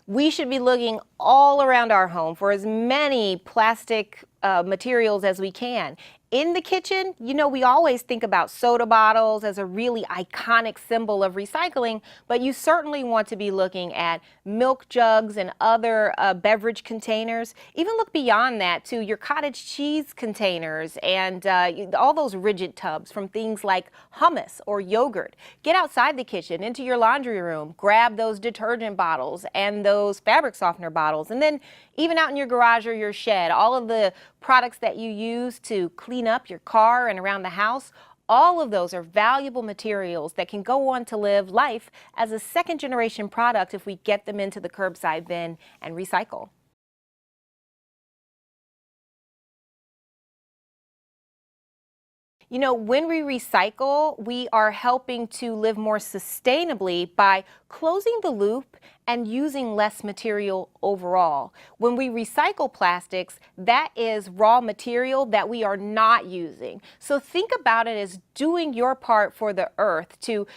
We should be looking all around our home for as many plastic materials as we can. In the kitchen, you know, we always think about soda bottles as a really iconic symbol of recycling, but you certainly want to be looking at milk jugs and other beverage containers. Even look beyond that to your cottage cheese containers and all those rigid tubs from things like hummus or yogurt. Get outside the kitchen, into your laundry room, grab those detergent bottles and those fabric softener bottles, and then even out in your garage or your shed, all of the products that you use to clean up your car and around the house, all of those are valuable materials that can go on to live life as a second-generation product if we get them into the curbside bin and recycle. You know, when we recycle, we are helping to live more sustainably by closing the loop and using less material overall. When we recycle plastics, that is raw material that we are not using. So think about it as doing your part for the earth to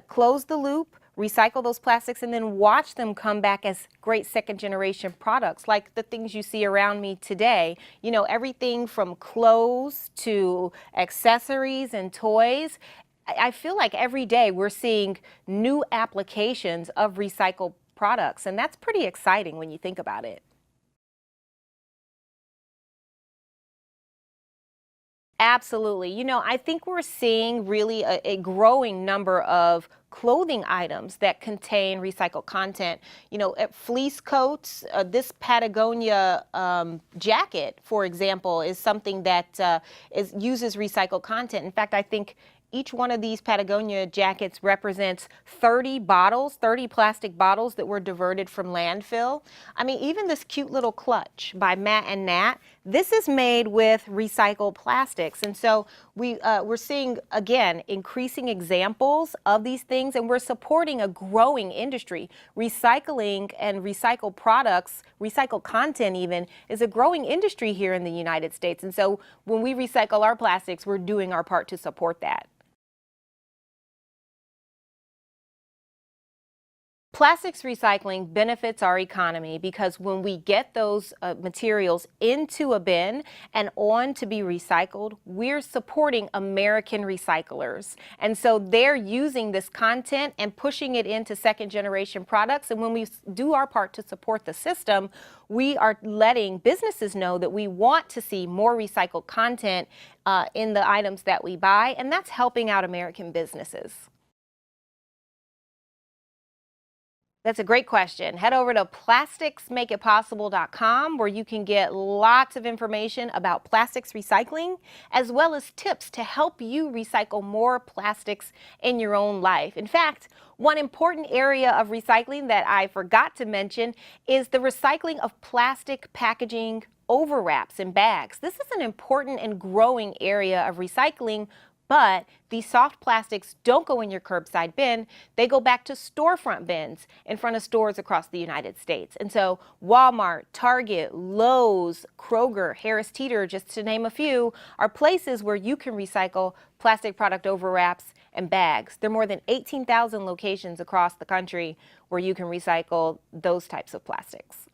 close the loop, recycle those plastics, and then watch them come back as great second-generation products like the things you see around me today. You know, everything from clothes to accessories and toys. I feel like every day we're seeing new applications of recycled products, and that's pretty exciting when you think about it. Absolutely. You know, I think we're seeing really a growing number of clothing items that contain recycled content. You know, fleece coats, this Patagonia jacket, for example, is something that uses recycled content. In fact, I think each one of these Patagonia jackets represents 30 bottles, 30 plastic bottles that were diverted from landfill. I mean, even this cute little clutch by Matt and Nat, this is made with recycled plastics. And so we're seeing, again, increasing examples of these things, and we're supporting a growing industry. Recycling and recycled products, recycled content even, is a growing industry here in the United States. And so when we recycle our plastics, we're doing our part to support that. Plastics recycling benefits our economy because when we get those materials into a bin and on to be recycled, we're supporting American recyclers. And so they're using this content and pushing it into second-generation products. And when we do our part to support the system, we are letting businesses know that we want to see more recycled content in the items that we buy, and that's helping out American businesses. That's a great question. Head over to plasticsmakeitpossible.com where you can get lots of information about plastics recycling as well as tips to help you recycle more plastics in your own life. In fact, one important area of recycling that I forgot to mention is the recycling of plastic packaging overwraps and bags. This is an important and growing area of recycling. But these soft plastics don't go in your curbside bin. They go back to storefront bins in front of stores across the United States. And so Walmart, Target, Lowe's, Kroger, Harris Teeter, just to name a few, are places where you can recycle plastic product overwraps and bags. There are more than 18,000 locations across the country where you can recycle those types of plastics.